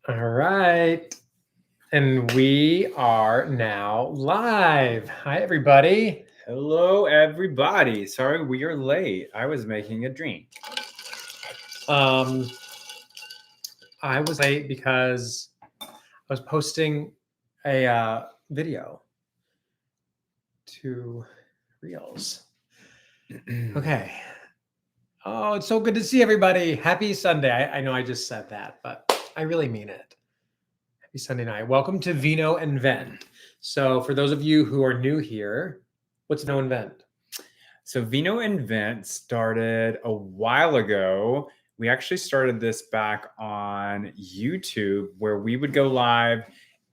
All right. And we are now live. Hi, everybody. Hello, everybody. Sorry we are late. I was making a drink. I was late because I was posting a video to Reels. Okay. Oh, it's so good to see everybody. Happy Sunday. I know I just said that, but I really mean it. Happy Sunday night. Welcome to Vino and Vent. So for those of you who are new here, what's Vino and Vent? So Vino Vent started a while ago. We actually started this back on YouTube where we would go live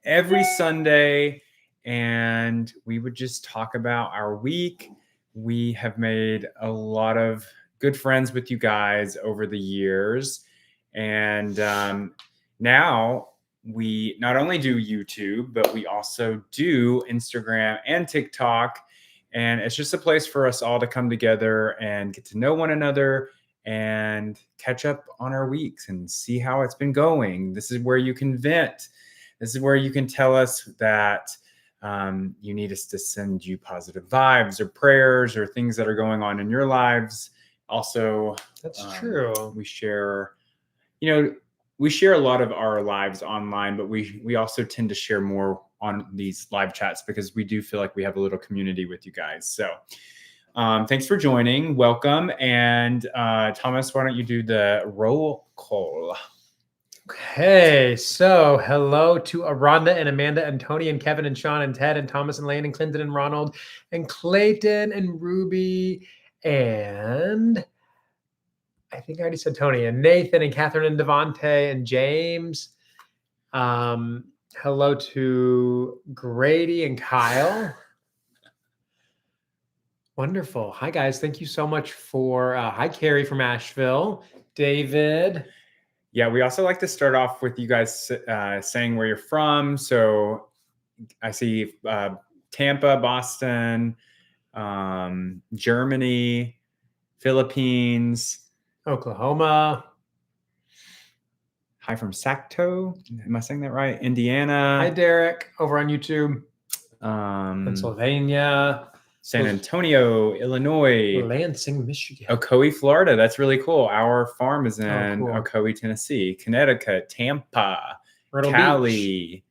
every Sunday and we would just talk about our week. We have made a lot of good friends with you guys over the years. And now we not only do YouTube, but we also do Instagram and TikTok. And it's just a place for us all to come together and get to know one another and catch up on our weeks and see how it's been going. This is where you can vent. This is where you can tell us that you need us to send you positive vibes or prayers or things that are going on in your lives. Also, that's true. We share, we share a lot of our lives online, but we also tend to share more on these live chats because we do feel like we have a little community with you guys. So thanks for joining. Welcome. And Thomas, why don't you do the roll call? Okay, so hello to Rhonda and Amanda and Tony and Kevin and Sean and Ted and Thomas and Lane and Clinton and Ronald and Clayton and Ruby and I think I already said Tony and Nathan and Catherine and Devontae and James. Hello to Grady and Kyle. Wonderful. Hi, guys. Thank you so much for, hi, Carrie from Asheville. David. Yeah, we also like to start off with you guys saying where you're from. So I see Tampa, Boston, Germany, Philippines, Oklahoma. Hi from Sacto. Am I saying that right? Indiana. Hi, Derek, over on YouTube. Pennsylvania. San Antonio, Illinois. Lansing, Michigan. Ocoee, Florida. That's really cool. Our farm is in Ocoee, Tennessee. Connecticut, Tampa, Cali. Beach.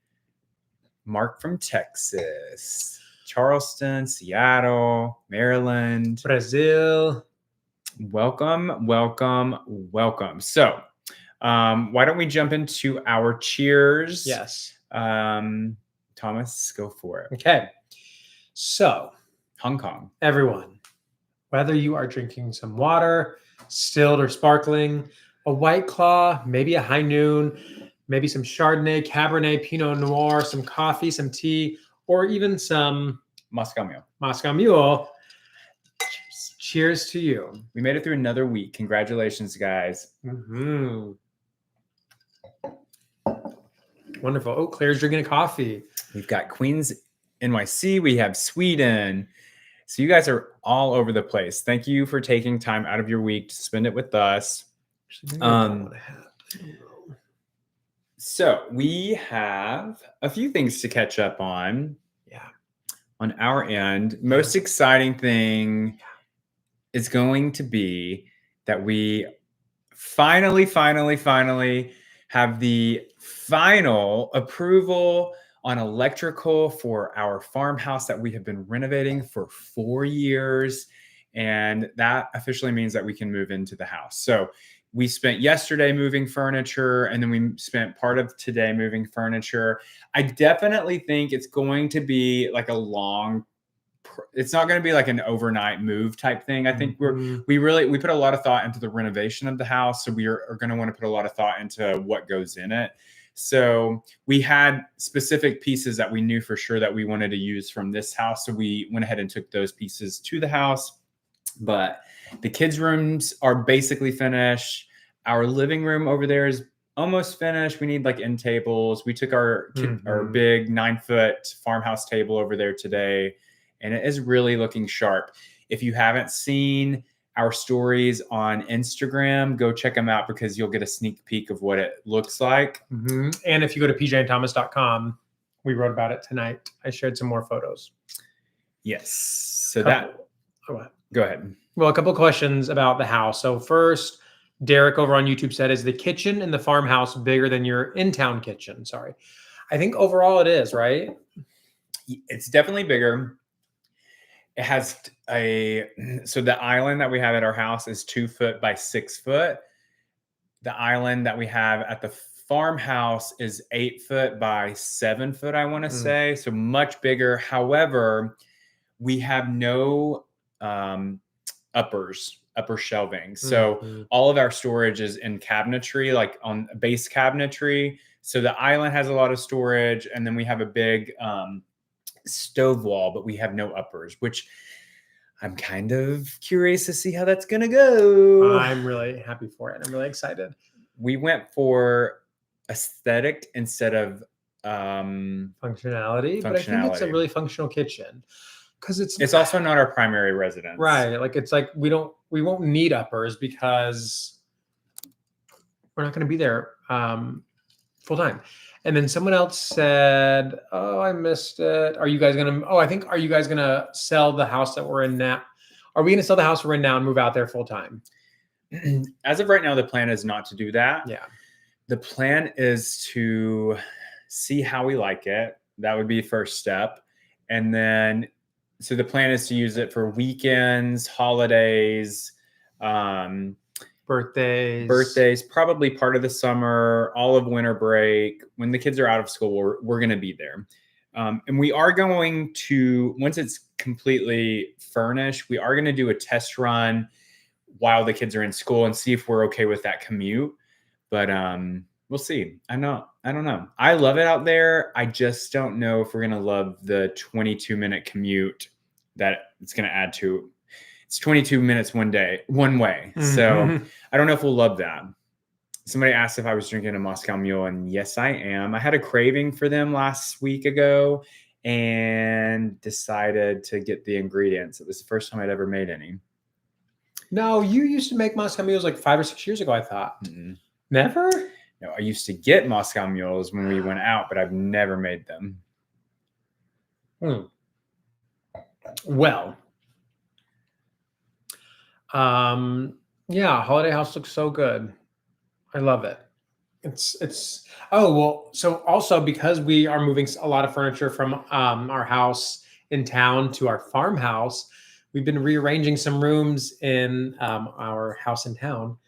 Mark from Texas. Charleston, Seattle, Maryland. Brazil. Welcome, welcome, welcome. So why don't we jump into our cheers? Yes. Thomas, go for it. Okay. So, Hong Kong. Everyone, whether you are drinking some water, stilled or sparkling, a White Claw, maybe a High Noon, maybe some Chardonnay, Cabernet, Pinot Noir, some coffee, some tea, or even some Moscow Mule. Moscow Mule. Cheers to you. We made it through another week. Congratulations, guys. Mm-hmm. Wonderful. Oh, Claire's drinking a coffee. We've got Queens, NYC. We have Sweden. So you guys are all over the place. Thank you for taking time out of your week to spend it with us. So we have a few things to catch up on. Yeah. On our end, most exciting thing is going to be that we finally have the final approval on electrical for our farmhouse that we have been renovating for 4 years. And that officially means that we can move into the house. So we spent yesterday moving furniture, and then we spent part of today moving furniture. I definitely think it's going to be like it's not going to be like an overnight move type thing. I think we put a lot of thought into the renovation of the house. So we are going to want to put a lot of thought into what goes in it. So we had specific pieces that we knew for sure that we wanted to use from this house. So we went ahead and took those pieces to the house. But the kids' rooms are basically finished. Our living room over there is almost finished. We need like end tables. We took our big 9-foot farmhouse table over there today, and it is really looking sharp. If you haven't seen our stories on Instagram. Go check them out because you'll get a sneak peek of what it looks like. Mm-hmm. And if you go to pjandthomas.com, we wrote about it tonight. I shared some more photos. Yes. So go ahead. Well, a couple questions about the house. So first, Derek over on YouTube said, is the kitchen in the farmhouse bigger than your in-town kitchen? Sorry. I think overall it is, right? It's definitely bigger. It has so the island that we have at our house is 2 foot by 6 foot. The island that we have at the farmhouse is 8 foot by 7 foot, I want to say. So much bigger. However, we have no upper shelving. So all of our storage is in cabinetry, like on base cabinetry. So the island has a lot of storage, and then we have a big stove wall, but we have no uppers, which I'm kind of curious to see how that's gonna go. I'm really happy for it. I'm really excited. We went for aesthetic instead of functionality, but I think it's a really functional kitchen. Because it's also not our primary residence, right? Like it's like we won't need uppers because we're not going to be there full time. And then someone else said, "Oh, I missed it. Are you guys gonna? Oh, are you guys gonna sell the house that we're in now? Are we gonna sell the house we're in now and move out there full time?" As of right now, the plan is not to do that. Yeah, the plan is to see how we like it. That would be first step, and then. So the plan is to use it for weekends, holidays, birthdays, probably part of the summer, all of winter break. When the kids are out of school, we're going to be there. And we are going to, once it's completely furnished, we are going to do a test run while the kids are in school and see if we're okay with that commute. But we'll see. I don't know. I love it out there. I just don't know if we're going to love the 22-minute commute that it's going to add to. It's 22 minutes one way. So I don't know if we'll love that. Somebody asked if I was drinking a Moscow Mule, and yes, I am. I had a craving for them last week ago and decided to get the ingredients. It was the first time I'd ever made any. No, you used to make Moscow Mules like 5 or 6 years ago, I thought. Mm-hmm. Never? No, I used to get Moscow Mules when we went out, but I've never made them. Well, yeah, Holiday House looks so good. I love it. So also because we are moving a lot of furniture from our house in town to our farmhouse, we've been rearranging some rooms in our house in town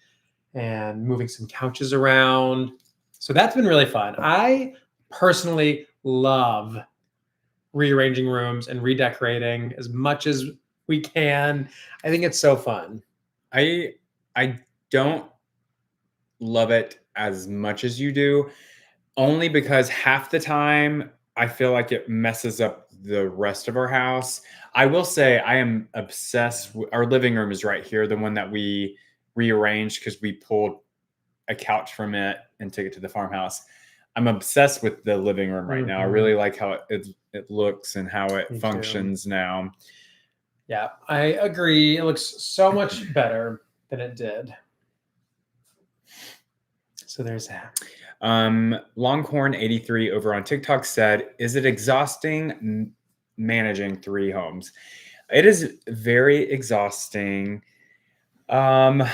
and moving some couches around. So that's been really fun. I personally love rearranging rooms and redecorating as much as we can. I think it's so fun. I don't love it as much as you do, only because half the time I feel like it messes up the rest of our house. I will say I am obsessed with our living room is right here, the one that we rearranged because we pulled a couch from it and took it to the farmhouse. I'm obsessed with the living room right now. I really like how it looks and how it functions now. Yeah, I agree. It looks so much better than it did. So there's that. Longhorn83 over on TikTok said, "Is it exhausting managing 3 homes?" It is very exhausting. And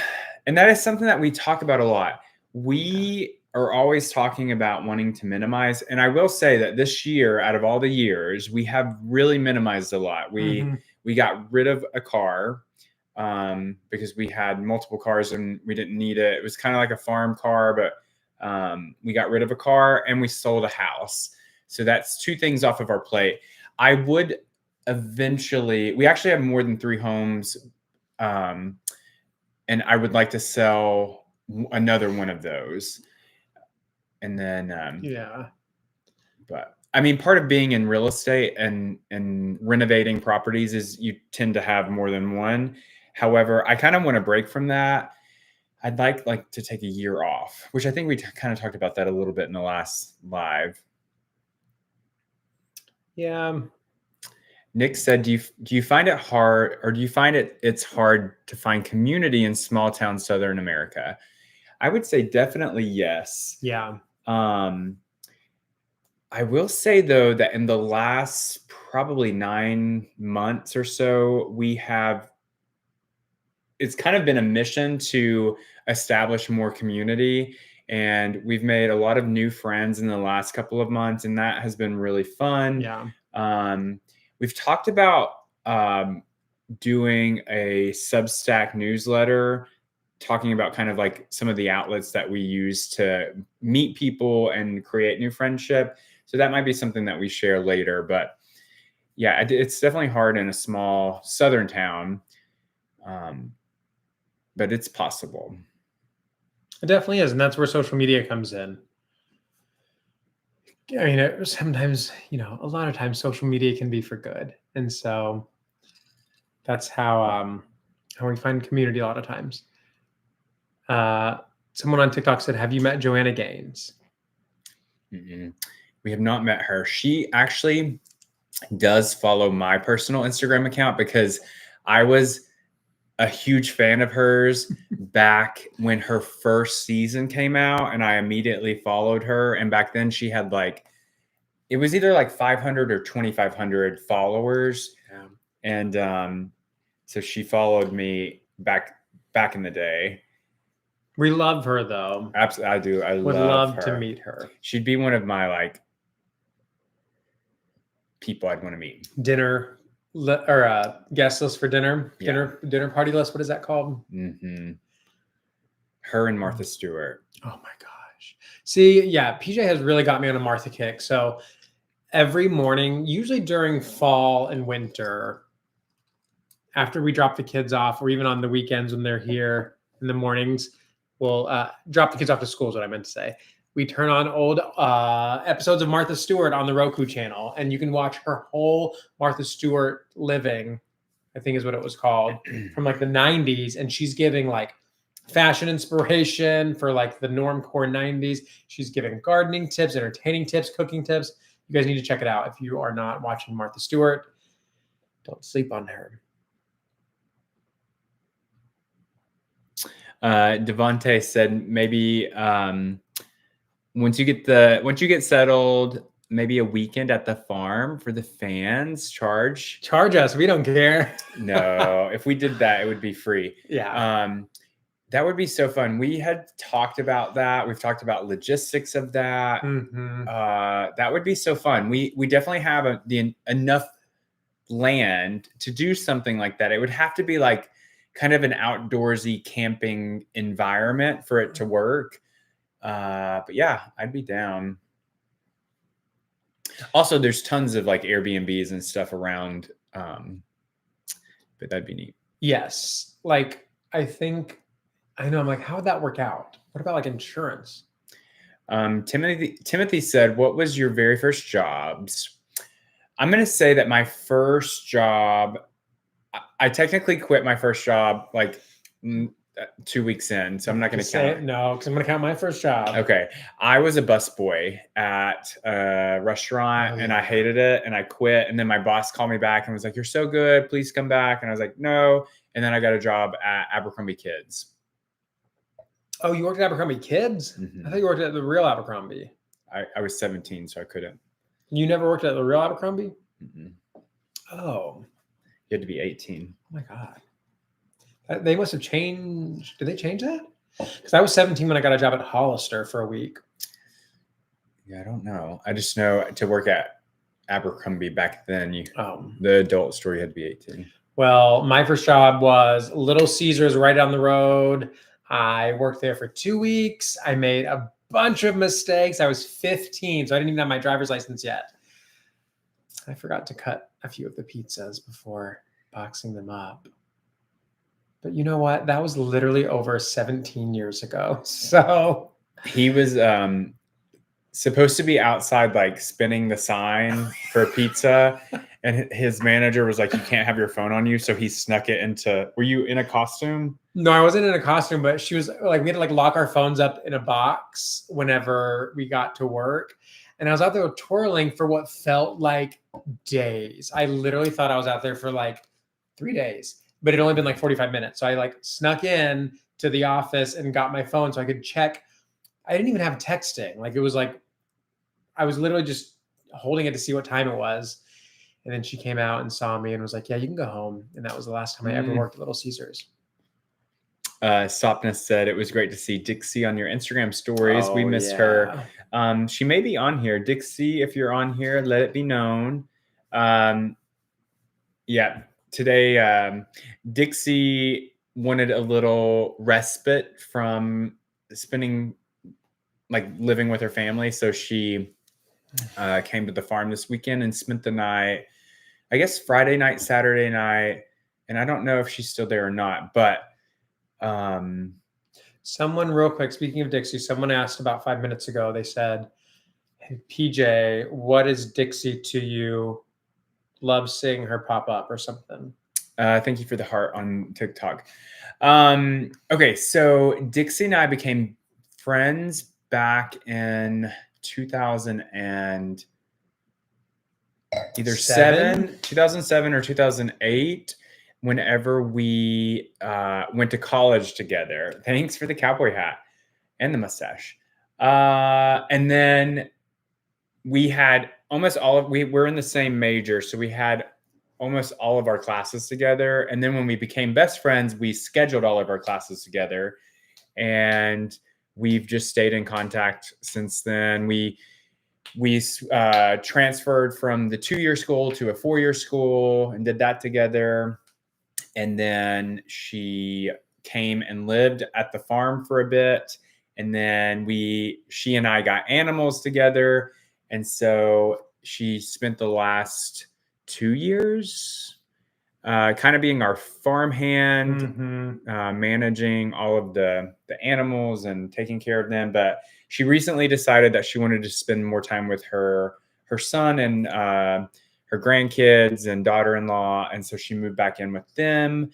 that is something that we talk about a lot. We are always talking about wanting to minimize. And I will say that this year, out of all the years, we have really minimized a lot. We got rid of a car because we had multiple cars and we didn't need it. It was kind of like a farm car, but we got rid of a car and we sold a house. So that's 2 things off of our plate. I would eventually, we actually have more than 3 homes. And I would like to sell another one of those. And then, but I mean, part of being in real estate and renovating properties is you tend to have more than one. However, I kind of want to break from that. I'd like to take a year off, which I think we kind of talked about that a little bit in the last live. Yeah. Nick said, do you find it hard, or do you find it's hard to find community in small town Southern America? I would say definitely yes. Yeah. I will say though that in the last probably 9 months or so, it's kind of been a mission to establish more community, and we've made a lot of new friends in the last couple of months, and that has been really fun. Yeah. We've talked about doing a Substack newsletter, talking about kind of like some of the outlets that we use to meet people and create new friendship. So that might be something that we share later. But yeah, it's definitely hard in a small Southern town, but it's possible. It definitely is. And that's where social media comes in. I mean, sometimes, a lot of times social media can be for good. And so that's how we find community a lot of times. Someone on TikTok said, have you met Joanna Gaines? Mm-mm. We have not met her. She actually does follow my personal Instagram account because I was a huge fan of hers back when her first season came out, and I immediately followed her. And back then she had it was either like 500 or 2,500 followers. Yeah. And so she followed me back in the day. We love her though. Absolutely, I do. I would love love her. to meet her. She'd be one of my people I'd want to meet. Dinner or guest list for dinner. Yeah. Dinner party list. What is that called? Mm-hmm. Her and Martha Stewart. Oh my gosh. See, yeah, PJ has really got me on a Martha kick. So every morning, usually during fall and winter, after we drop the kids off, or even on the weekends when they're here in the mornings, we'll drop the kids off to school is what I meant to say. We turn on old episodes of Martha Stewart on the Roku channel, and you can watch her whole Martha Stewart living, I think is what it was called, from the 90s. And she's giving fashion inspiration for the normcore 90s. She's giving gardening tips, entertaining tips, cooking tips. You guys need to check it out. If you are not watching Martha Stewart, don't sleep on her. Devontae said maybe once you get settled, maybe a weekend at the farm for the fans. Charge us. We don't care. No, if we did that, it would be free. Yeah. That would be so fun. We had talked about that. We've talked about logistics of that. Mm-hmm. That would be so fun. We definitely have enough land to do something like that. It would have to be kind of an outdoorsy camping environment for it to work. But yeah, I'd be down. Also, there's tons of Airbnbs and stuff around. But that'd be neat. Yes. I know. I'm how would that work out? What about insurance? Timothy said, what was your very first jobs? I'm going to say that my first job, I technically quit my first job 2 weeks in, so I'm not going to count it. No, because I'm going to count my first job. Okay. I was a busboy at a restaurant, and I hated it, and I quit. And then my boss called me back and was like, you're so good, please come back. And I was like, no. And then I got a job at Abercrombie Kids. Oh, you worked at Abercrombie Kids? Mm-hmm. I thought you worked at the real Abercrombie. I was 17, so I couldn't. You never worked at the real Abercrombie? Mm-hmm. Oh. You had to be 18. Oh my God. They must have changed. Did they change that? Because I was 17 when I got a job at Hollister for a week. Yeah, I don't know. I just know to work at Abercrombie back then, the adult store you had to be 18. Well, my first job was Little Caesars right down the road. I worked there for 2 weeks. I made a bunch of mistakes. I was 15, so I didn't even have my driver's license yet. I forgot to cut a few of the pizzas before boxing them up. But you know what? That was literally over 17 years ago. So he was supposed to be outside spinning the sign for pizza, and his manager was like, "You can't have your phone on you," so he snuck it into. Were you in a costume? No, I wasn't in a costume, but she was like, we had to like lock our phones up in a box whenever we got to work. And I was out there twirling for what felt like days. I literally thought I was out there for like 3 days, but it only been like 45 minutes. So I like snuck in to the office and got my phone so I could check. I didn't even have texting. Like it was like, I was literally just holding it to see what time it was. And then she came out and saw me and was like, yeah, you can go home. And that was the last time I ever worked at Little Caesars. Sopness said it was great to see Dixie on your Instagram stories. We missed her. She may be on here. Dixie, if you're on here, let it be known. Yeah, today Dixie wanted a little respite from spending, like living with her family. So she came to the farm this weekend and spent the night, I guess Friday night, Saturday night. And I don't know if she's still there or not, but someone real quick, speaking of Dixie, someone asked about 5 minutes ago, they said, hey, PJ, what is Dixie to you? Love seeing her pop up or something. Thank you for the heart on TikTok. Okay, so Dixie and I became friends back in 2000 and either 2007 or 2008, whenever we went to college together. Thanks for the cowboy hat and the mustache. And then we had almost all of, we were in the same major. So we had almost all of our classes together. And then when we became best friends, we scheduled all of our classes together. And we've just stayed in contact since then. We transferred from the 2-year school to a 4-year school and did that together. And then she came and lived at the farm for a bit. And then she and I got animals together. And so she spent the last 2 years kind of being our farmhand, managing all of the animals and taking care of them. But she recently decided that she wanted to spend more time with her son and her grandkids and daughter-in-law. And so she moved back in with them.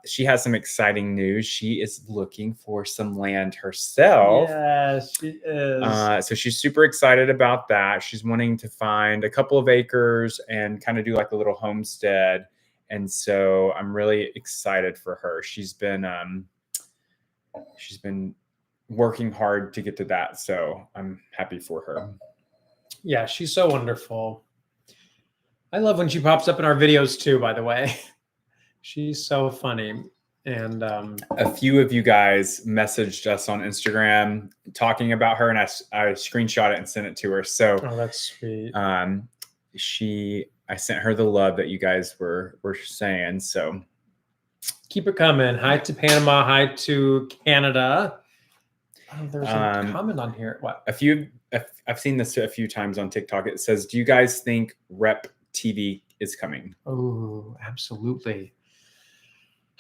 She has some exciting news. She is looking for some land herself. Yes, she is. So she's super excited about that. She's wanting to find a couple of acres and kind of do like a little homestead. And so I'm really excited for her. She's been working hard to get to that. So I'm happy for her. Yeah, she's so wonderful. I love when she pops up in our videos too, by the way. She's so funny. And a few of you guys messaged us on Instagram talking about her, and I screenshot it and sent it to her. So that's sweet. I sent her the love that you guys were saying. So keep it coming. Hi to Panama. Hi to Canada. Oh, there's a comment on here. What? I've seen this a few times on TikTok. It says, "Do you guys think Rep TV is coming?" Oh, absolutely.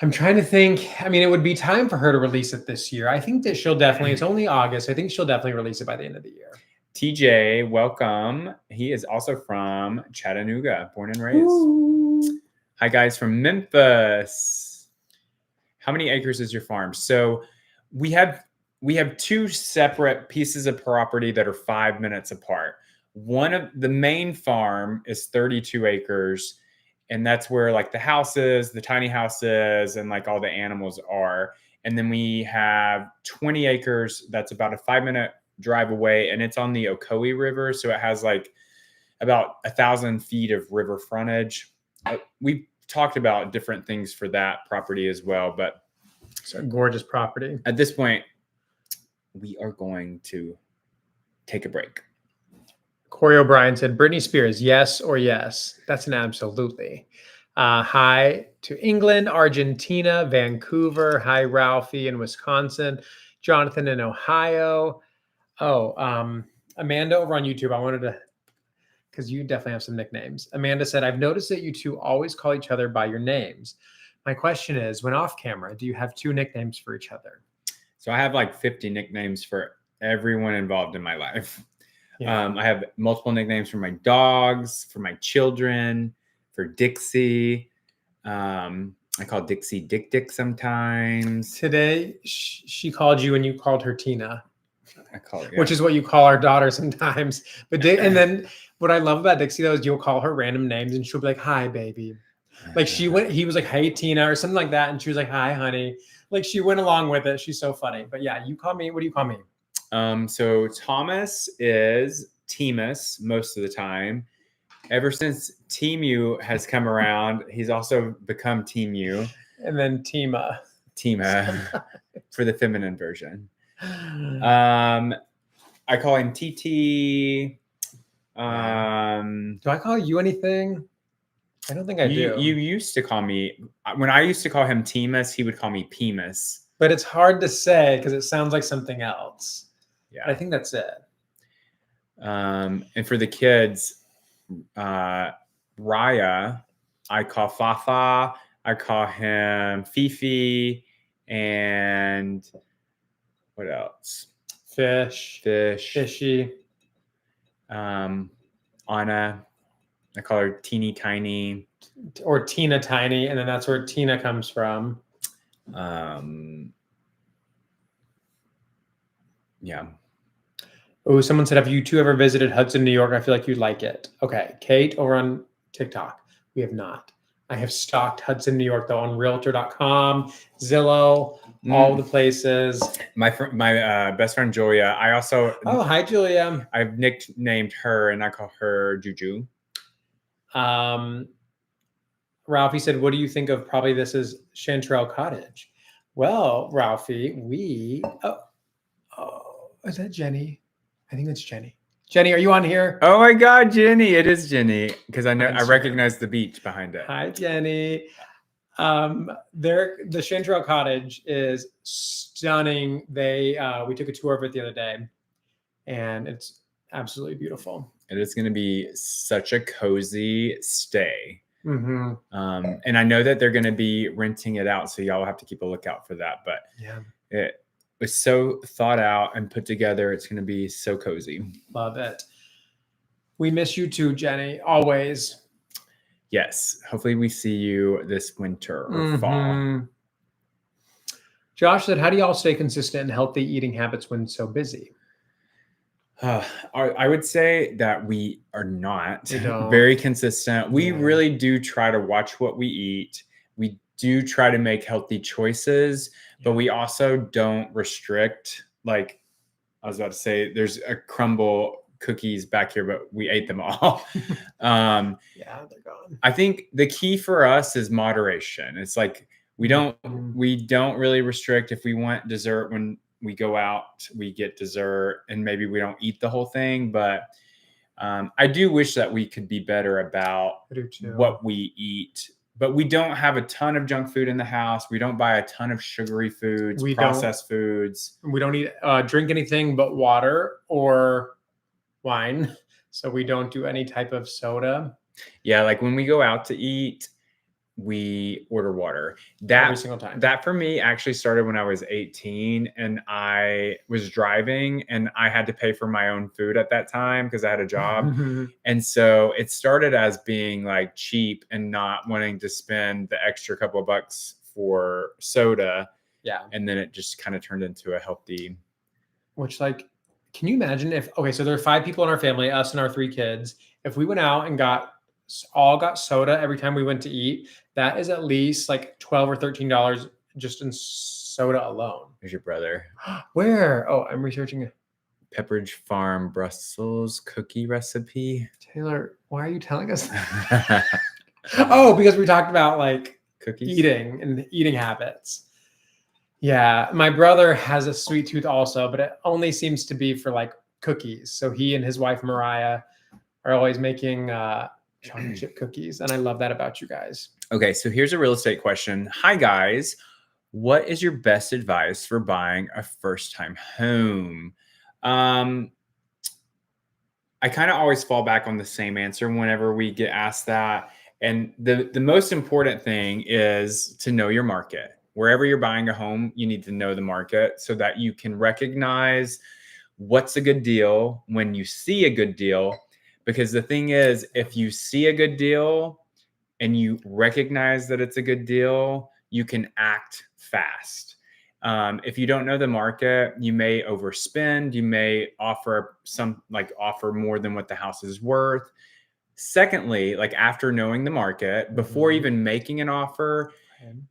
I'm trying to think. I mean, it would be time for her to release it this year. I think that she'll definitely, it's only August. I think she'll definitely release it by the end of the year. TJ, welcome. He is also from Chattanooga, born and raised. Ooh. Hi, guys from Memphis. How many acres is your farm? So we have 2 separate pieces of property that are 5 minutes apart. One of the main farm is 32 acres. And that's where like the houses, the tiny houses, and like all the animals are. And then we have 20 acres. That's about a 5-minute drive away. And it's on the Ocoee River. So it has like about 1,000 feet of river frontage. We talked about different things for that property as well. But it's a gorgeous property. At this point, we are going to take a break. Corey O'Brien said, Britney Spears, yes or yes? That's an absolutely. Hi to England, Argentina, Vancouver. Hi, Ralphie in Wisconsin. Jonathan in Ohio. Oh, Amanda over on YouTube. I wanted to, because you definitely have some nicknames. Amanda said, I've noticed that you two always call each other by your names. My question is, when off camera, do you have 2 nicknames for each other? So I have like 50 nicknames for everyone involved in my life. Yeah. I have multiple nicknames for my dogs, for my children. for Dixie. I call Dixie Dick sometimes. Today, she called you and you called her Tina. I call it, which is what you call our daughter sometimes. But and then what I love about Dixie though is you'll call her random names and she'll be like, "Hi, baby." Like he was like, "Hey, Tina," or something like that, and she was like, "Hi, honey." Like she went along with it. She's so funny. But yeah, you call me. What do you call me? So Thomas is Timus most of the time. Ever since Timu has come around, he's also become Timu. And then Tima. For the feminine version. I call him TT. Do I call you anything? I don't think I do. You used to call me, when I used to call him Timus, he would call me Pemus. But it's hard to say because it sounds like something else. Yeah. But I think that's it. And for the kids, Raya, I call Fafa. I call him Fifi. And what else? Fishy. Anna, I call her Teeny Tiny. Or Tina Tiny, and then that's where Tina comes from. Yeah. Oh, someone said, have you two ever visited Hudson, New York? I feel like you'd like it. Okay. Kate over on TikTok. We have not. I have stalked Hudson, New York, though, on realtor.com, Zillow, all the places. My best friend, Julia, I also... Oh, hi, Julia. I've nicknamed her, and I call her Juju. Ralphie said, what do you think of probably this is Chanterelle Cottage? Well, Ralphie, is that Jenny? I think that's Jenny. Jenny, are you on here? Oh my God, Jenny! It is Jenny because I recognize the beach behind it. Hi, Jenny. The Chanterelle Cottage is stunning. We took a tour of it the other day, and it's absolutely beautiful. It is going to be such a cozy stay. Mm-hmm. And I know that they're going to be renting it out, so y'all have to keep a lookout for that. But yeah, it was so thought out and put together. It's going to be so cozy. Love it. We miss you too, Jenny. Always. Yes. Hopefully we see you this winter or fall. Josh said, how do y'all stay consistent in healthy eating habits when so busy? I would say that we are not very consistent. We really do try to watch what we eat. We do try to make healthy choices, but we also don't restrict. Like I was about to say, there's a crumble cookies back here, but we ate them all. Yeah, they're gone. I think the key for us is moderation. It's like we don't really restrict. If we want dessert when we go out, we get dessert, and maybe we don't eat the whole thing. But I do wish that we could be better about what we eat. But we don't have a ton of junk food in the house. We don't buy a ton of sugary foods, processed foods. We don't drink anything but water or wine. So we don't do any type of soda. Yeah, like when we go out to eat, we order water. Every single time. That for me actually started when I was 18 and I was driving and I had to pay for my own food at that time because I had a job. And so it started as being like cheap and not wanting to spend the extra couple of bucks for soda. Yeah. And then it just kind of turned into a healthy. Which, like, can you imagine so there are 5 people in our family, us and our 3 kids. If we went out and got soda every time we went to eat, that is at least like $12 or $13 just in soda alone. There's your brother. Where? Oh, I'm researching it. Pepperidge Farm Brussels cookie recipe. Taylor, why are you telling us that? Oh, because we talked about like cookies, eating and eating habits. Yeah, my brother has a sweet tooth also, but it only seems to be for like cookies. So he and his wife Mariah are always making chocolate chip cookies, and I love that about you guys. Okay, so here's a real estate question. Hi guys, what is your best advice for buying a first-time home? I kind of always fall back on the same answer whenever we get asked that. And the most important thing is to know your market. Wherever you're buying a home, you need to know the market so that you can recognize what's a good deal when you see a good deal. Because the thing is, if you see a good deal, and you recognize that it's a good deal, you can act fast. If you don't know the market, you may overspend. You may offer more than what the house is worth. Secondly, like after knowing the market, before even making an offer,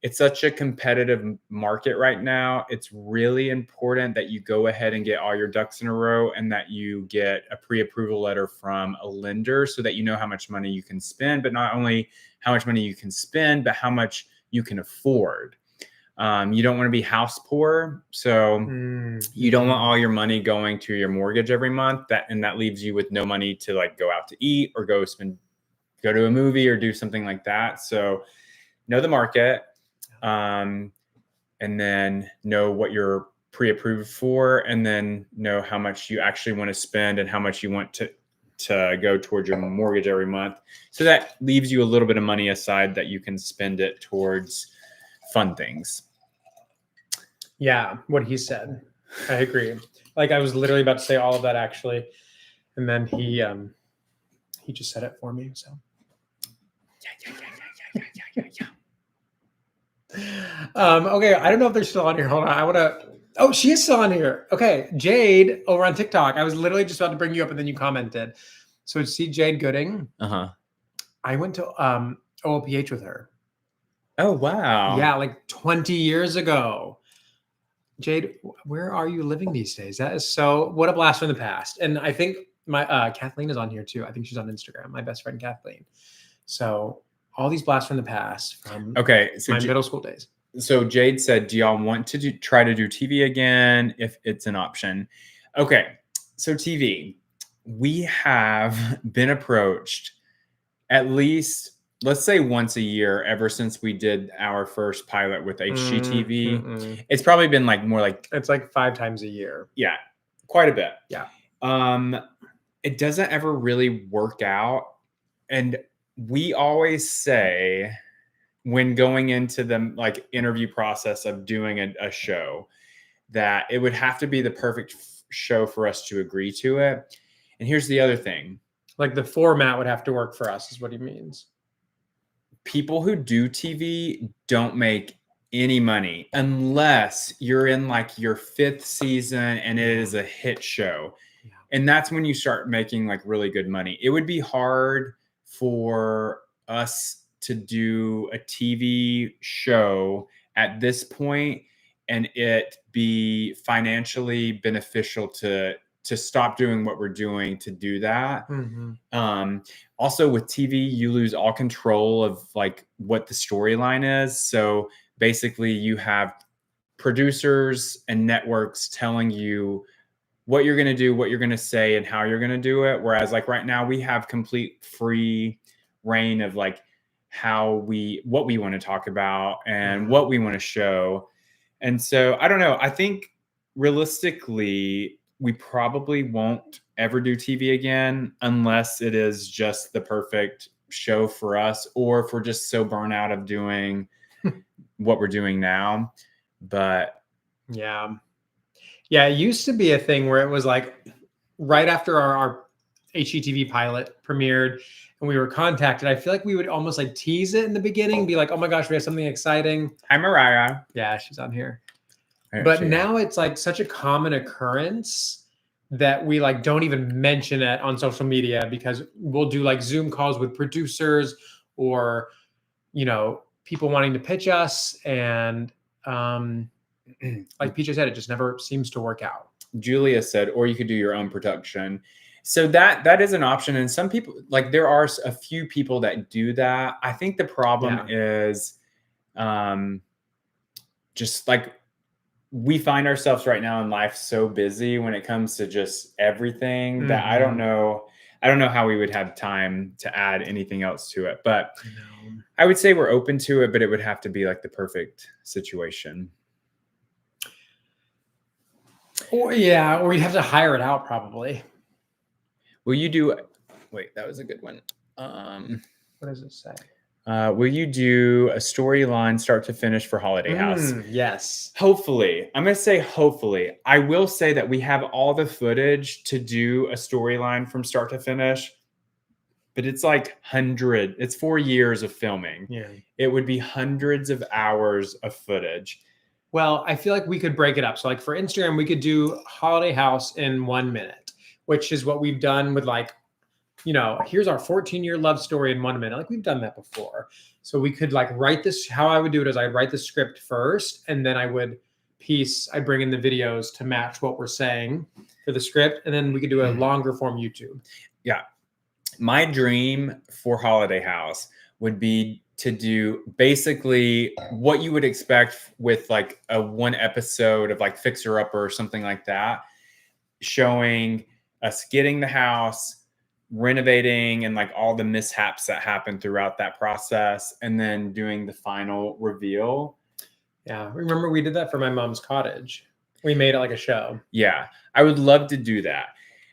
it's such a competitive market right now. It's really important that you go ahead and get all your ducks in a row and that you get a pre-approval letter from a lender so that you know how much money you can spend, but not only how much money you can spend, but how much you can afford. You don't want to be house poor. So you don't want all your money going to your mortgage every month, and that leaves you with no money to like go out to eat or go to a movie or do something like that. So know the market, and then know what you're pre-approved for, and then know how much you actually want to spend and how much you want to go towards your mortgage every month. So that leaves you a little bit of money aside that you can spend it towards fun things. Yeah, what he said. I agree. Like I was literally about to say all of that actually, and then he just said it for me. So okay, I don't know if they're still on here. Hold on, Oh, she is still on here. Okay, Jade over on TikTok. I was literally just about to bring you up, and then you commented. So see Jade Gooding. I went to OLPH with her. Oh wow! Yeah, like 20 years ago. Jade, where are you living these days? That is so, what a blast from the past. And I think my Kathleen is on here too. I think she's on Instagram, my best friend Kathleen. So all these blasts from the past from my middle school days. So Jade said, do y'all want to try to do TV again if it's an option? Okay, so TV. We have been approached at least, let's say once a year ever since we did our first pilot with HGTV. It's probably been it's like 5 times a year. Yeah, quite a bit. Yeah. It doesn't ever really work out. And we always say when going into the interview process of doing a show that it would have to be the perfect show for us to agree to it. And here's the other thing. Like the format would have to work for us is what he means. People who do TV don't make any money unless you're in like your 5th season and it is a hit show. Yeah. And that's when you start making like really good money. It would be hard for us to do a TV show at this point and it be financially beneficial to stop doing what we're doing to do that. Also with TV, you lose all control of like what the storyline is. So basically you have producers and networks telling you what you're going to do, what you're going to say, and how you're going to do it. Whereas like right now we have complete free reign of like what we want to talk about and what we want to show. And so I don't know. I think realistically, we probably won't ever do TV again unless it is just the perfect show for us, or if we're just so burnt out of doing what we're doing now. But yeah, it used to be a thing where it was like right after our HGTV pilot premiered and we were contacted, I feel like we would almost like tease it in the beginning, be like, oh my gosh, we have something exciting. Hi, Mariah. Yeah, she's on here. But now it's like such a common occurrence that we like don't even mention it on social media because we'll do like Zoom calls with producers or, people wanting to pitch us. And like PJ said, it just never seems to work out. Julia said, or you could do your own production. So that is an option. And some people, like there are a few people that do that. I think the problem is just like, we find ourselves right now in life so busy when it comes to just everything that I don't know how we would have time to add anything else to it. But I would say we're open to it, but it would have to be like the perfect situation. Or you'd have to hire it out probably. Will you do, wait, that was a good one. What does it say? Will you do a storyline start to finish for Holiday House? Yes. Hopefully. I'm going to say hopefully. I will say that we have all the footage to do a storyline from start to finish. but it's like it's 4 years of filming. Yeah. It would be hundreds of hours of footage. Well, I feel like we could break it up. So like for Instagram, we could do holiday house in 1 minute, which is what we've done with like, here's our 14-year love story in 1 minute. Like we've done that before. So we could like write this. How I would do it is I'd write the script first, and then I'd bring in the videos to match what we're saying for the script. And then we could do a longer form YouTube. Yeah. My dream for Holiday House would be to do basically what you would expect with like a one episode of like Fixer Upper or something like that, showing us getting the house, renovating, and like all the mishaps that happen throughout that process, and then doing the final reveal. Yeah. Remember we did that for my mom's cottage. We made it like a show. Yeah. I would love to do that.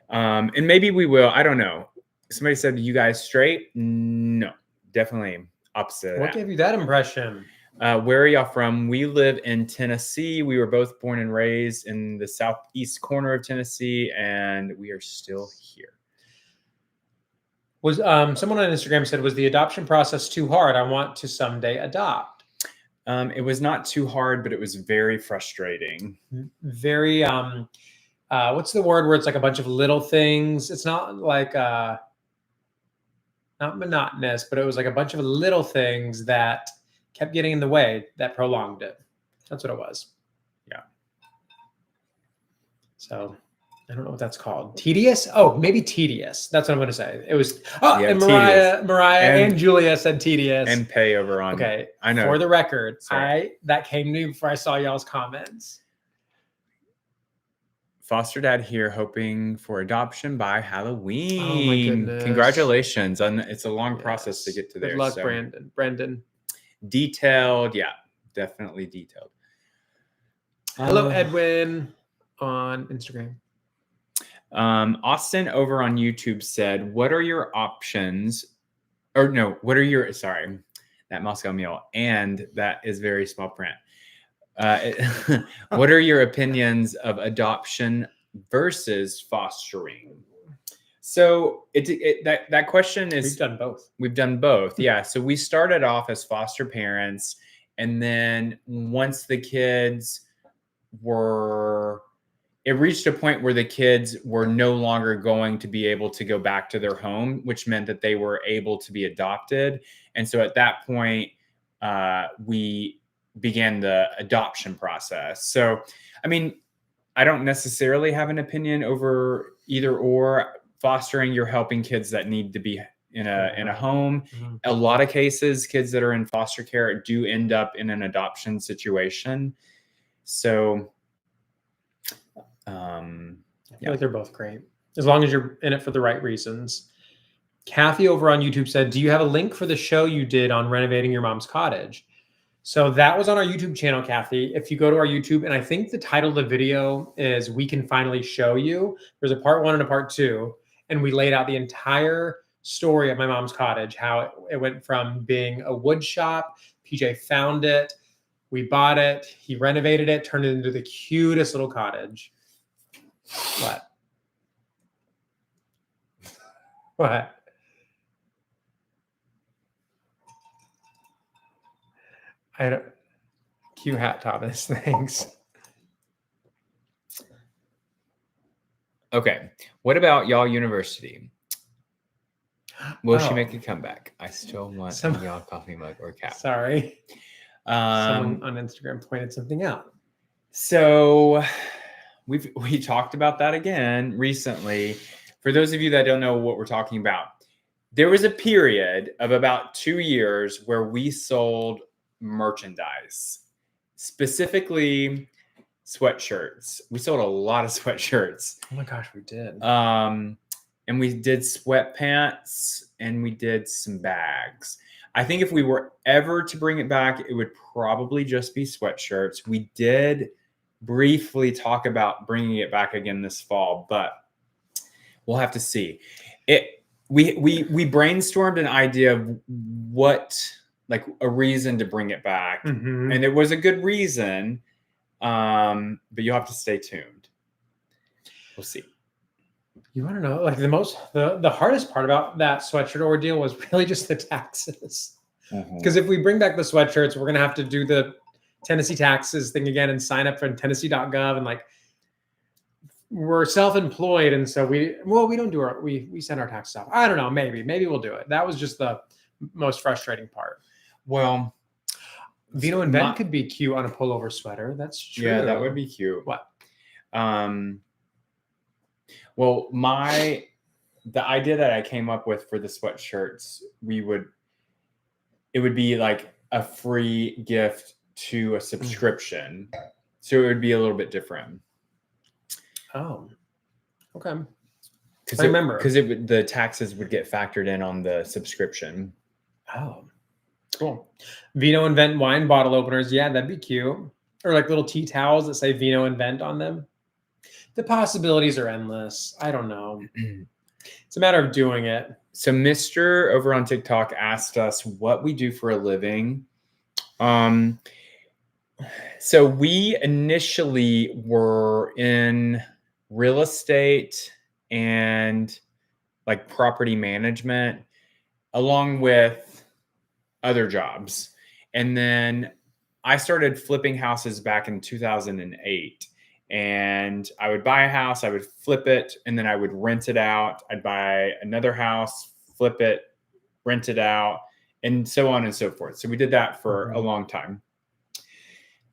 And maybe we will. I don't know. Somebody said, you guys straight? No, definitely opposite of What that. gave you that impression? Where are y'all from? We live in Tennessee. We were both born and raised in the southeast corner of Tennessee, and we are still here. Was someone on Instagram said, was the adoption process too hard? I want to someday adopt. It was not too hard, but it was very frustrating. Very, what's the word where it's like a bunch of little things? It's not like, not monotonous, but it was like a bunch of little things that kept getting in the way that prolonged it. That's what it was. Yeah. So I don't know what that's called. Tedious? Oh, maybe tedious. That's what I'm going to say. It was. Oh, yeah, and Mariah and Julia said tedious. And pay over on. Okay. I know. For the record, Sorry. that came to me before I saw y'all's comments. Foster dad here, hoping for adoption by Halloween. Oh my goodness! Congratulations! It's a long process to get to there. Good luck, Brendan. Detailed, yeah, definitely detailed. Hello, Edwin, on Instagram. Austin over on YouTube said, "What are your options?" Or no, what are your? Sorry, that Moscow Mule, and that is very small print. What are your opinions of adoption versus fostering? So that question is, we've done both. We've done both. Yeah. So we started off as foster parents, and then once the kids it reached a point where the kids were no longer going to be able to go back to their home, which meant that they were able to be adopted. And so at that point, we began the adoption process. So, I mean, I don't necessarily have an opinion over either or. Fostering, you're helping kids that need to be in a home. Mm-hmm. A lot of cases, kids that are in foster care do end up in an adoption situation. So, I feel like they're both great as long as you're in it for the right reasons. Kathy over on YouTube said, "Do you have a link for the show you did on renovating your mom's cottage?" So that was on our YouTube channel, Kathy. If you go to our YouTube, and I think the title of the video is "We Can Finally Show You." There's a part 1 and a part 2, and we laid out the entire story of my mom's cottage, how it went from being a wood shop. PJ found it, we bought it, he renovated it, turned it into the cutest little cottage. What? What? I don't. Cue hat, Thomas. Thanks. Okay. What about y'all university? Will she make a comeback? I still want a y'all coffee mug or cap. Sorry. Someone on Instagram pointed something out. So we talked about that again recently. For those of you that don't know what we're talking about, there was a period of about 2 years where we sold merchandise, specifically sweatshirts. We sold a lot of sweatshirts. Oh my gosh, we did. And we did sweatpants, and we did some bags. I think if we were ever to bring it back, it would probably just be sweatshirts. We did briefly talk about bringing it back again this fall, but we'll have to see. We brainstormed an idea of what, like a reason to bring it back. Mm-hmm. And it was a good reason, but you'll have to stay tuned. We'll see. You want to know, like the hardest part about that sweatshirt ordeal was really just the taxes. Because if we bring back the sweatshirts, we're gonna have to do the Tennessee taxes thing again and sign up for Tennessee.gov, and like we're self-employed, and so we don't do we send our taxes off. I don't know, maybe we'll do it. That was just the most frustrating part. Well, Vino and Vent could be cute on a pullover sweater. That's true. Yeah, that would be cute. What? Well, the idea that I came up with for the sweatshirts, it would be like a free gift to a subscription. So it would be a little bit different. Oh, okay. I remember because the taxes would get factored in on the subscription. Oh, cool. Vino and Vent wine bottle openers. Yeah, that'd be cute. Or like little tea towels that say Vino and Vent on them. The possibilities are endless. I don't know. It's a matter of doing it. So Mr. over on TikTok asked us what we do for a living. So we initially were in real estate and like property management, along with other jobs. And then I started flipping houses back in 2008. And I would buy a house, I would flip it, and then I would rent it out. I'd buy another house, flip it, rent it out, and so on and so forth. So we did that for a long time.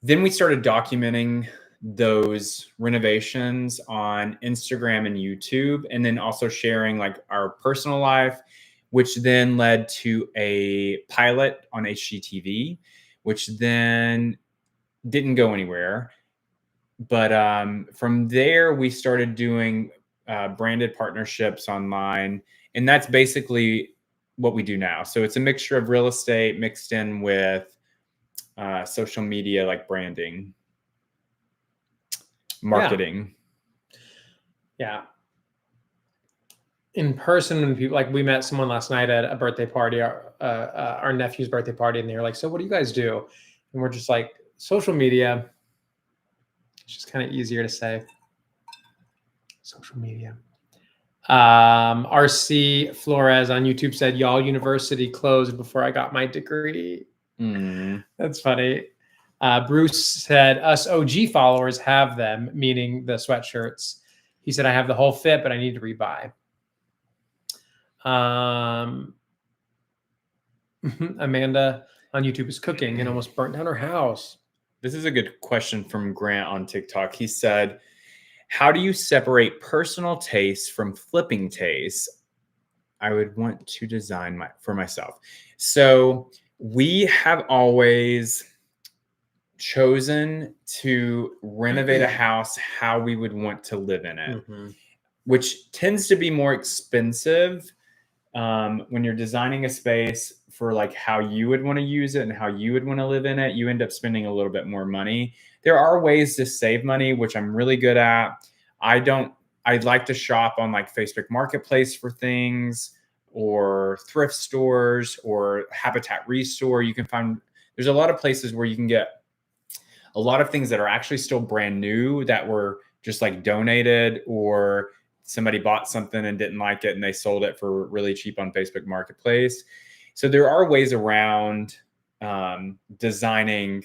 Then we started documenting those renovations on Instagram and YouTube, and then also sharing like our personal life, which then led to a pilot on HGTV, which then didn't go anywhere. But from there, we started doing branded partnerships online. And that's basically what we do now. So it's a mixture of real estate mixed in with social media, like branding, marketing. Yeah. In person, when people like, we met someone last night at a birthday party, our nephew's birthday party, and they were like, "So what do you guys do?" And we're just like, social media. It's just kind of easier to say. Social media. RC Flores on YouTube said, "Y'all university closed before I got my degree." That's funny. Bruce said, "Us OG followers have them," meaning the sweatshirts. He said, "I have the whole fit, but I need to rebuy." Amanda on YouTube is cooking and almost burnt down her house. This is a good question from Grant on TikTok. He said, "How do you separate personal taste from flipping taste? I would want to design for myself." So we have always chosen to renovate a house how we would want to live in it, which tends to be more expensive when you're designing a space for like how you would want to use it and how you would want to live in it. You end up spending a little bit more money. There are ways to save money, which I'm really good at. I'd like to shop on like Facebook Marketplace for things, or thrift stores, or Habitat Restore. You can find, there's a lot of places where you can get a lot of things that are actually still brand new that were just like donated, or somebody bought something and didn't like it and they sold it for really cheap on Facebook Marketplace. So there are ways around designing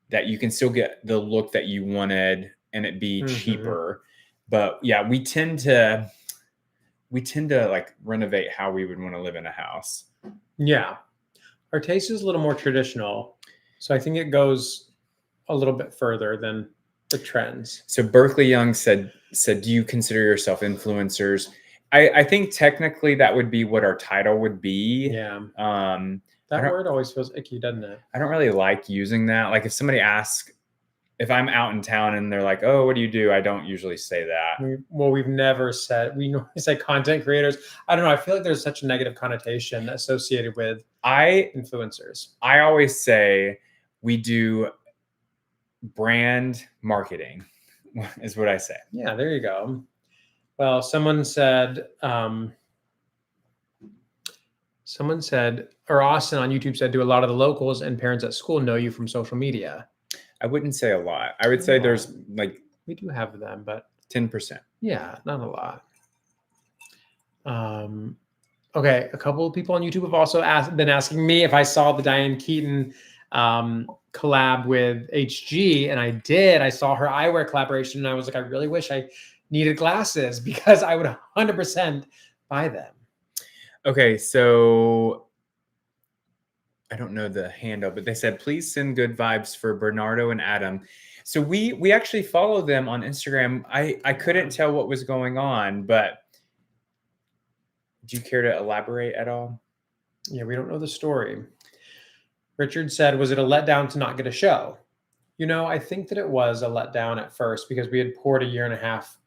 that you can still get the look that you wanted and it be cheaper. But yeah, we tend to like renovate how we would want to live in a house. Yeah. Our taste is a little more traditional. So I think it goes a little bit further than the trends. So Berkeley Young said, "Do you consider yourself influencers?" I think technically that would be what our title would be. Yeah. That word always feels icky, doesn't it? I don't really like using that. Like if somebody asks, if I'm out in town and they're like, "Oh, what do you do?" I don't usually say that. We've never said, we normally say content creators. I don't know. I feel like there's such a negative connotation associated with influencers. I always say we do brand marketing is what I say. Yeah, there you go. Well, someone said, or Austin on YouTube said, "Do a lot of the locals and parents at school know you from social media?" I wouldn't say a lot. I would say there's like, we do have them, but 10%. Yeah, not a lot. Okay, a couple of people on YouTube have also been asking me if I saw the Diane Keaton collab with HG, and I did. I saw her eyewear collaboration, and I was like, I really wish I needed glasses because I would 100% buy them. Okay, so I don't know the handle, but they said, please send good vibes for Bernardo and Adam. So we actually follow them on Instagram. I couldn't tell what was going on, but do you care to elaborate at all? Yeah, we don't know the story. Richard said, was it a letdown to not get a show? You know, I think that it was a letdown at first because we had poured a year and a half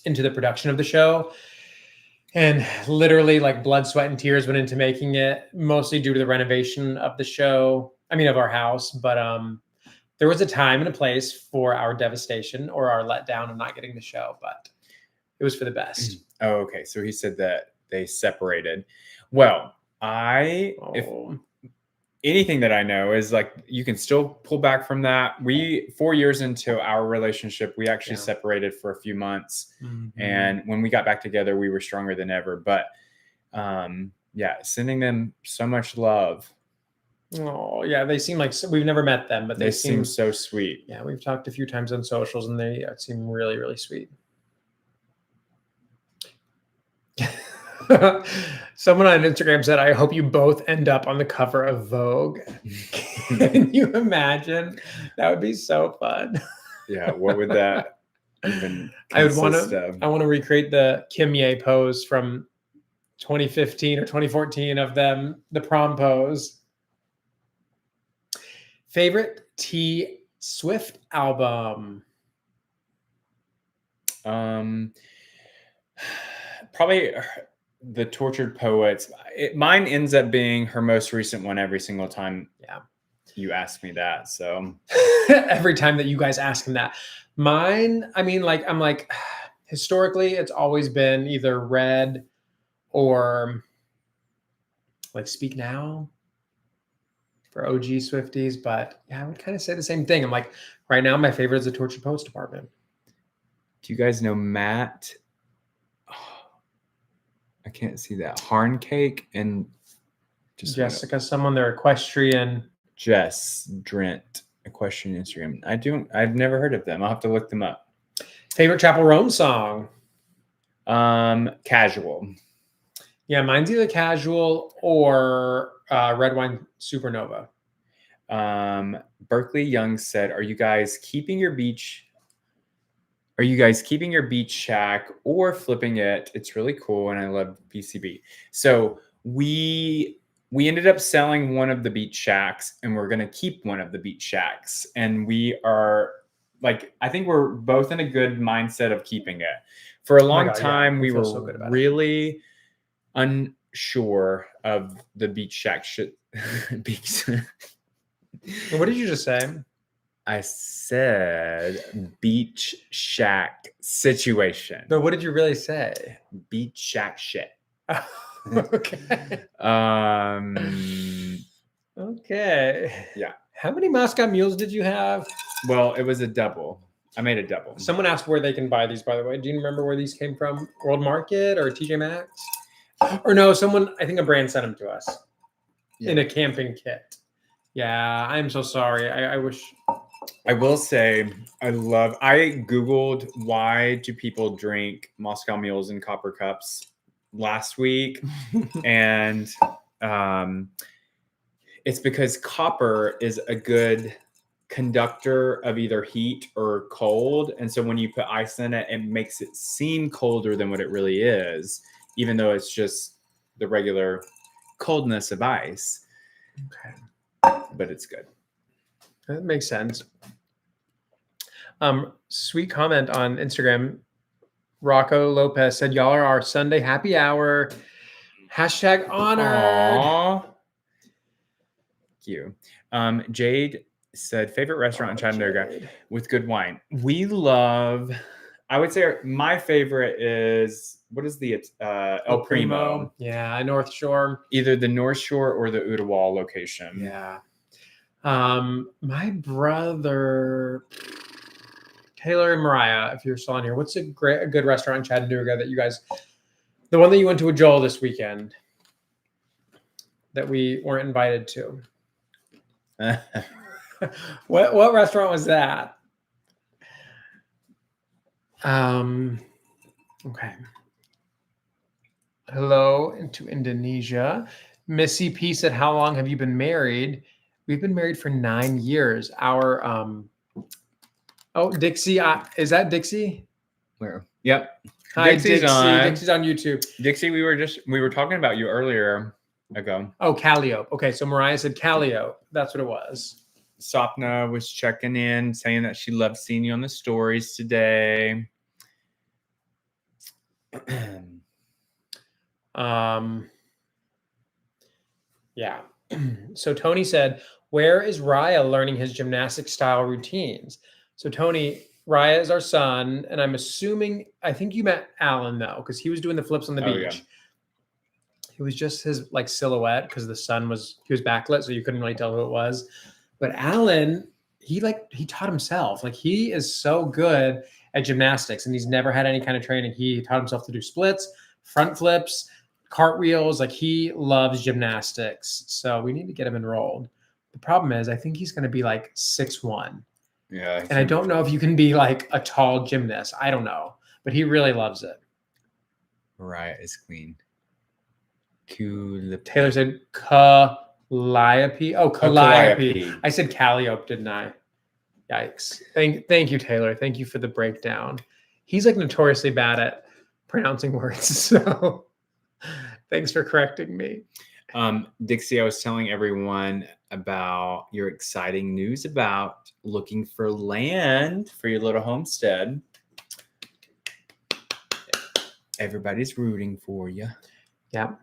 into the production of the show. And literally, like, blood, sweat, and tears went into making it, mostly due to the renovation of the show. I mean, of our house. But there was a time and a place for our devastation or our letdown of not getting the show. But it was for the best. Oh, okay. So he said that they separated. Well, if anything that I know is like you can still pull back from that. 4 years into our relationship, we actually separated for a few months. And when we got back together, we were stronger than ever. But yeah, sending them so much love. Oh, yeah. They seem like, we've never met them, but they seem so sweet. Yeah, we've talked a few times on socials, and they seem really, really sweet. Someone on Instagram said, I hope you both end up on the cover of Vogue. Can you imagine? That would be so fun. Yeah, what would that even I want to recreate the Kim Ye pose from 2015 or 2014 of them, the prom pose. Favorite T Swift album? Probably The Tortured Poets. Mine ends up being her most recent one every single time. Yeah, you ask me that. So every time that you guys ask him that, mine. I mean, like, I'm like, historically, it's always been either Red or like Speak Now for OG Swifties. But yeah, I would kind of say the same thing. I'm like, right now, my favorite is the Tortured Poets Department. Do you guys know Matt? I can't see that. Harn Cake and Jessica, someone, they're equestrian. Jess Drent, equestrian Instagram. I've never heard of them. I'll have to look them up. Favorite Chapel Rome song? Casual. Yeah, mine's either Casual or Red Wine Supernova. Berkeley Young said, Are you guys keeping your beach shack or flipping it? It's really cool, and I love BCB. So we ended up selling one of the beach shacks, and we're gonna keep one of the beach shacks. And we are like, I think we're both in a good mindset of keeping it. For a long time, we were so really unsure of the beach shack beach. What did you just say? I said beach shack situation. But what did you really say? Beach shack shit. Okay. Okay. Yeah. How many Moscow mules did you have? Well, it was a double. I made a double. Someone asked where they can buy these, by the way. Do you remember where these came from? World Market or TJ Maxx? Or no, someone, I think a brand sent them to us in a camping kit. Yeah, I'm so sorry. I wish. I will say, I Googled why do people drink Moscow mules in copper cups last week. And it's because copper is a good conductor of either heat or cold. And so when you put ice in it, it makes it seem colder than what it really is, even though it's just the regular coldness of ice. Okay. But it's good. That makes sense. Sweet comment on Instagram. Rocco Lopez said, y'all are our Sunday happy hour. Hashtag honored. Aww. Thank you. Jade said, favorite restaurant in Chattanooga with good wine. We love, I would say my favorite is, what is the El Primo? Yeah, North Shore. Either the North Shore or the Ottawa location. Yeah. My brother, Taylor and Mariah, if you're still on here, what's a good restaurant in Chattanooga that you guys The one that you went to with Joel this weekend that we weren't invited to. What restaurant was that? Okay. Hello to Indonesia. Missy P said, "How long have you been married?" We've been married for 9 years. Our Dixie, is that Dixie? Where? Yep. Hi, Dixie's Dixie. on. Dixie's on YouTube. Dixie, we were talking about you earlier ago. Oh, Calliope. Okay, so Mariah said Calliope. That's what it was. Sapna was checking in, saying that she loved seeing you on the stories today. Yeah. So Tony said, "Where is Raya learning his gymnastic style routines?" So Tony, Raya is our son, and I'm assuming, I think you met Alan though, because he was doing the flips on the beach. Yeah. It was just his like silhouette because the sun was backlit, so you couldn't really tell who it was. But Alan, he taught himself. Like he is so good at gymnastics, and he's never had any kind of training. He taught himself to do splits, front flips, cartwheels. Like he loves gymnastics. So we need to get him enrolled. The problem is, I think he's going to be like 6'1". Yeah. And I don't know if you can be like a tall gymnast. I don't know, but he really loves it. Right, is clean. Taylor said Calliope. Oh, Calliope. I said Calliope, didn't I? Yikes. Thank you, Taylor. Thank you for the breakdown. He's like notoriously bad at pronouncing words. So thanks for correcting me. Dixie, I was telling everyone about your exciting news about looking for land for your little homestead. Everybody's rooting for you. Yeah.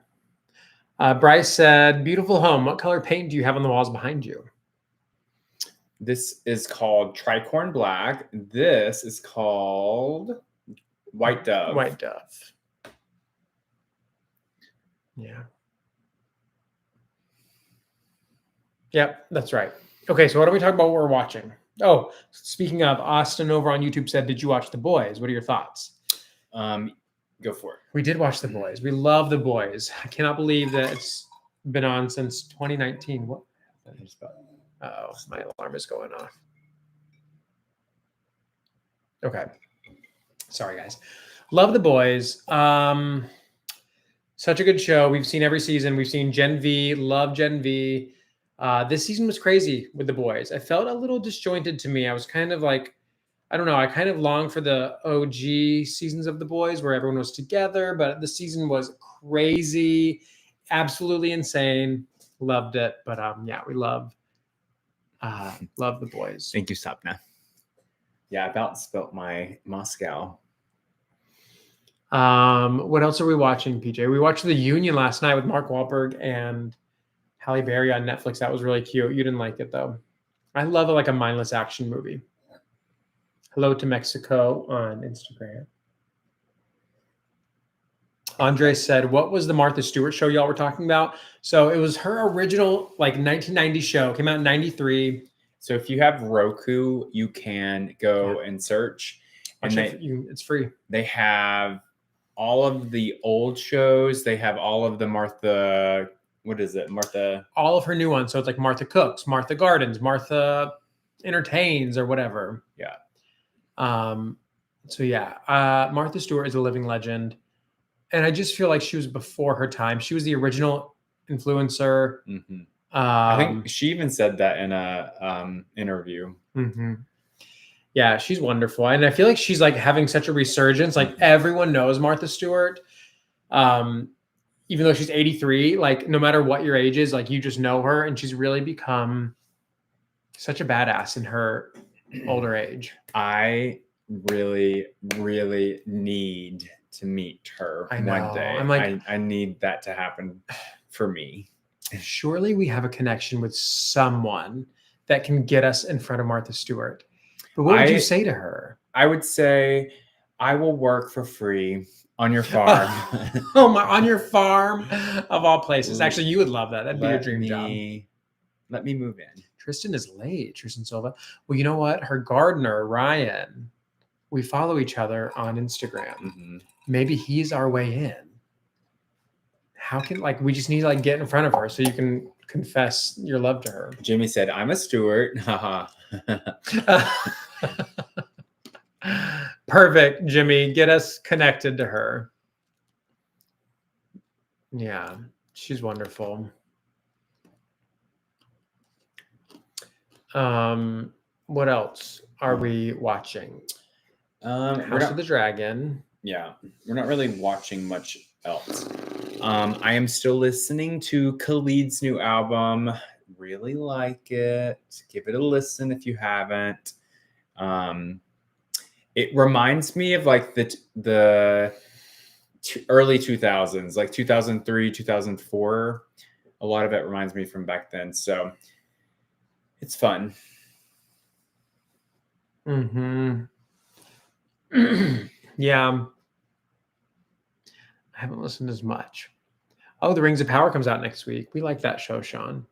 Bryce said, "Beautiful home. What color paint do you have on the walls behind you?" This is called Tricorn Black. This is called White Dove. White Dove. Yeah. Yep, that's right. Okay, so what are we talking about? What we're watching? Oh, speaking of, Austin over on YouTube said, "Did you watch The Boys? What are your thoughts?" Go for it. We did watch The Boys. We love The Boys. I cannot believe that it's been on since 2019. What happened? Oh, my alarm is going off. Okay. Sorry, guys. Love The Boys. Such a good show. We've seen every season. We've seen Gen V. Love Gen V. This season was crazy with The Boys. I felt a little disjointed to me. I was kind of like, I don't know. I kind of longed for the OG seasons of The Boys where everyone was together, but the season was crazy, absolutely insane. Loved it. But yeah, we love The Boys. Thank you, Sapna. Yeah, I about spelt my Moscow. What else are we watching, PJ? We watched The Union last night with Mark Wahlberg and Halle Berry on Netflix. That was really cute. You didn't like it though. I love it, like a mindless action movie. Hello to Mexico on Instagram. Andre said, "What was the Martha Stewart show y'all were talking about?" So it was her original like 1990 show. Came out in 93. So if you have Roku, you can go and search. And it's free. They have all of the old shows. They have all of the Martha. What is it? Martha. All of her new ones. So it's like Martha Cooks, Martha Gardens, Martha Entertains, or whatever. Yeah. So yeah, Martha Stewart is a living legend. And I just feel like she was before her time. She was the original influencer. Mm-hmm. I think she even said that in a interview. Mm-hmm. Yeah, she's wonderful. And I feel like she's like having such a resurgence. Like everyone knows Martha Stewart. Even though she's 83, like no matter what your age is, like you just know her. And she's really become such a badass in her older age. I really, really need to meet her one day. I'm like, I need that to happen for me. Surely we have a connection with someone that can get us in front of Martha Stewart. But what would you say to her? I would say, I will work for free on your farm. On your farm of all places. Actually, you would love that. That'd be your dream job. Let me move in. Tristan is late, Tristan Silva. Well, you know what? Her gardener, Ryan, we follow each other on Instagram. Mm-hmm. Maybe he's our way in. how can we just need to get in front of her so you can confess your love to her. Jimmy said, "I'm a Stewart." Haha. Perfect, Jimmy. Get us connected to her. Yeah, she's wonderful. What else are we watching? House of the Dragon. Yeah, we're not really watching much else. I am still listening to Khalid's new album. Really like it. Give it a listen if you haven't. It reminds me of the early 2000s, like 2003, 2004. A lot of it reminds me from back then. So it's fun. Mm-hmm. Yeah. I haven't listened as much. Oh, The Rings of Power comes out next week. We like that show, Sean.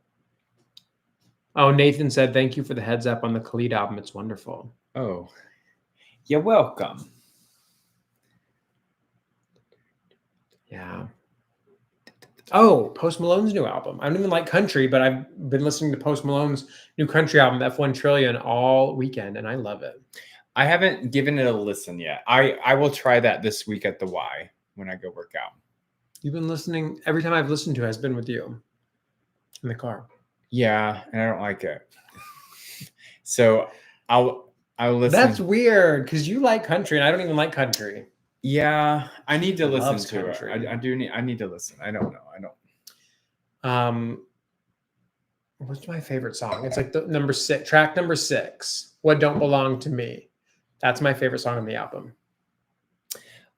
Oh, Nathan said, thank you for the heads up on the Khalid album. It's wonderful. Oh, you're welcome. Yeah. Oh, Post Malone's new album. I don't even like country, but I've been listening to Post Malone's new country album, F1 Trillion, all weekend, and I love it. I haven't given it a listen yet. I will try that this week at the Y when I go work out. You've been listening. Every time I've listened to it has been with you in the car. Yeah, and I don't like it. So I'll listen. That's weird because you like country and I don't even like country. Yeah, I need to listen to country. it. I need to listen. I don't know. What's my favorite song? It's like the track number 6. What Don't Belong to Me. That's my favorite song on the album.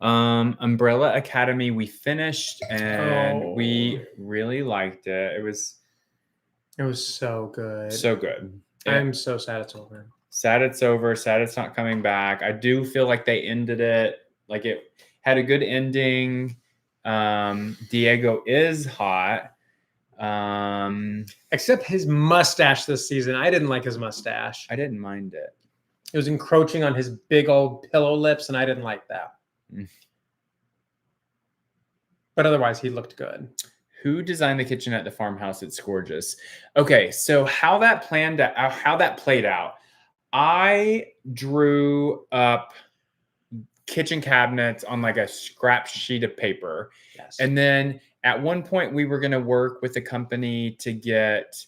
Umbrella Academy we finished and we really liked it. It was so good. So good. I'm so sad it's over. Sad it's over. Sad it's not coming back. I do feel like they ended it. Like it had a good ending. Diego is hot. Except his mustache this season. I didn't like his mustache. I didn't mind it. It was encroaching on his big old pillow lips, and I didn't like that. But otherwise, he looked good. Who designed the kitchen at the farmhouse? It's gorgeous. Okay, so how that played out, I drew up kitchen cabinets on like a scrap sheet of paper. Yes. And then at one point we were going to work with a company to get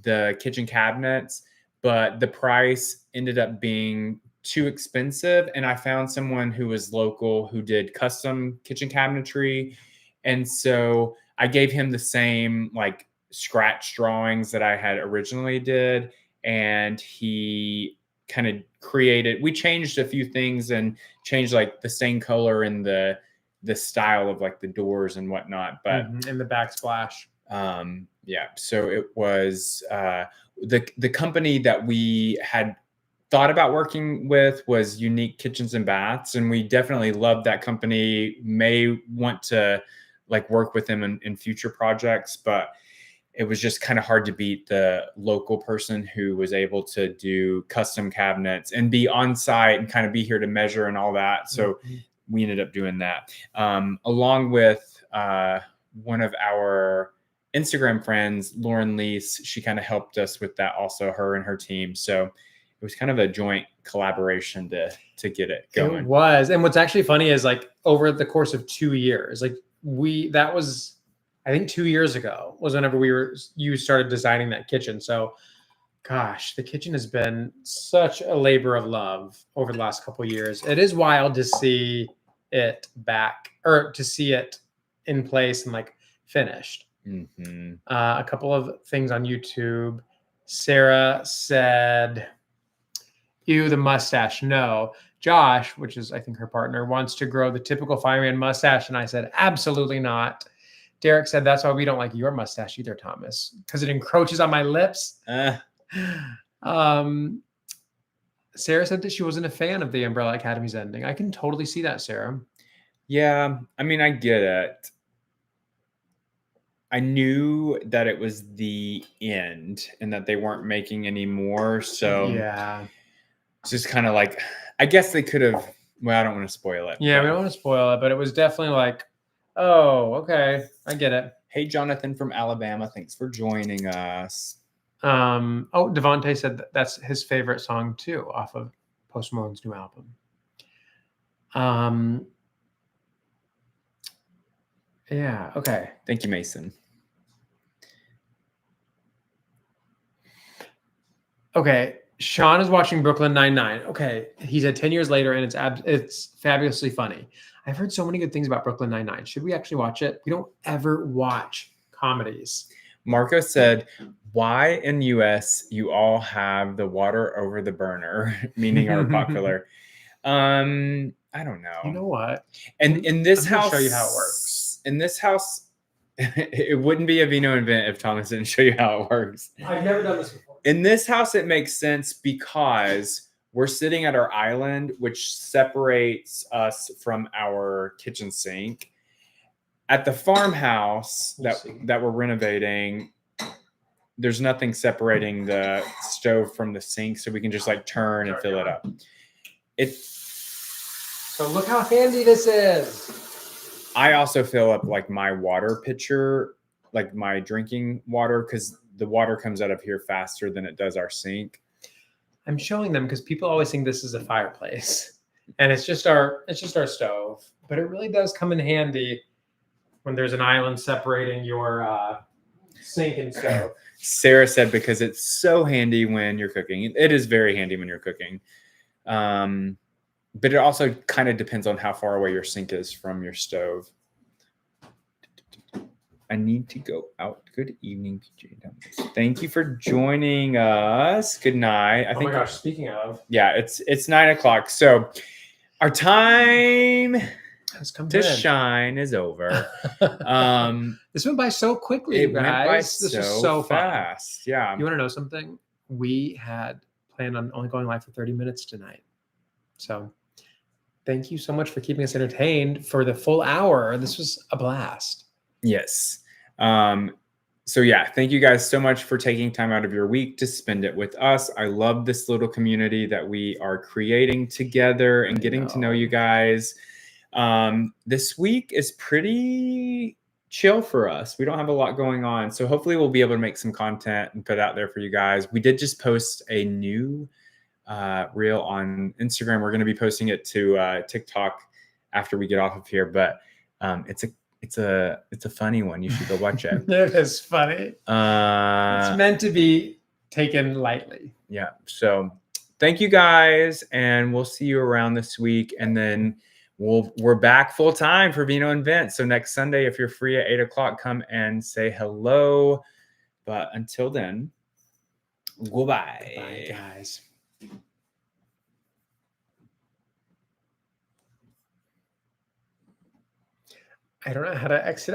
the kitchen cabinets, but the price ended up being too expensive. And I found someone who was local who did custom kitchen cabinetry. And so I gave him the same like scratch drawings that I had originally did. And he kind of we changed a few things and changed like the stain color and the style of like the doors and whatnot. But and the backsplash. Yeah. So it was the company that we had thought about working with was Unique Kitchens and Baths. And we definitely loved that company, may want to like work with them in future projects, but it was just kind of hard to beat the local person who was able to do custom cabinets and be on site and kind of be here to measure and all that. So we ended up doing that along with one of our Instagram friends, Lauren Leese. She kind of helped us with that also, her and her team. So it was kind of a joint collaboration to get it going. It was. And what's actually funny is like over the course of 2 years, like that was, I think 2 years ago was whenever you started designing that kitchen. So gosh, the kitchen has been such a labor of love over the last couple of years. It is wild to see it back or to see it in place and like finished. A couple of things on YouTube. Sarah said, ew, the mustache. No. Josh, which is I think her partner, wants to grow the typical fireman mustache. And I said, absolutely not. Derek said, that's why we don't like your mustache either, Thomas, because it encroaches on my lips. Sarah said that she wasn't a fan of the Umbrella Academy's ending. I can totally see that, Sarah. Yeah, I mean, I get it. I knew that it was the end and that they weren't making any more. So yeah, it's just kind of like, I guess they could have, well, I don't want to spoil it. Yeah, we don't want to spoil it, but it was definitely like, oh, okay, I get it. Hey, Jonathan from Alabama. Thanks for joining us. Oh, Devontae said that's his favorite song too, off of Post Malone's new album. Yeah. Okay. Thank you, Mason. Okay. Sean is watching Brooklyn Nine-Nine. Okay. He said 10 years later, and it's fabulously funny. I've heard so many good things about Brooklyn Nine-Nine. Should we actually watch it? We don't ever watch comedies. Marco said, why in US you all have the water over the burner, meaning our popular. I don't know. You know what? And in this I'm gonna house, show you how it works. In this house, it wouldn't be a Vino Vent if Thomas didn't show you how it works. I've never done this before. In this house, it makes sense because we're sitting at our island, which separates us from our kitchen sink. At the farmhouse that we're renovating, there's nothing separating the stove from the sink, so we can just like turn and fill it up. So look how handy this is. I also fill up like my water pitcher, like my drinking water, because the water comes out of here faster than it does our sink. I'm showing them because people always think this is a fireplace, and it's just our stove. But it really does come in handy when there's an island separating your sink and stove. Sarah said because it's so handy when you're cooking. It is very handy when you're cooking. But it also kind of depends on how far away your sink is from your stove. I need to go out. Good evening, PJ. Thank you for joining us. Good night. Oh my gosh, speaking of. Yeah, it's 9:00. So our time has come to shine is over. This went by so quickly, you guys. This was so fast. Fun. Yeah. You want to know something? We had planned on only going live for 30 minutes tonight. So thank you so much for keeping us entertained for the full hour. This was a blast. Yes. So yeah, thank you guys so much for taking time out of your week to spend it with us. I love this little community that we are creating together and getting to know you guys. This week is pretty chill for us. We don't have a lot going on. So hopefully we'll be able to make some content and put out there for you guys. We did just post a new reel on Instagram. We're going to be posting it to TikTok after we get off of here, but it's a funny one. You should go watch it. It is funny. It's meant to be taken lightly. Yeah. So thank you guys, and we'll see you around this week, and then we're back full time for Vino Vent. So next Sunday, if you're free at 8:00, come and say hello. But until then, goodbye. Bye, guys. I don't know how to exit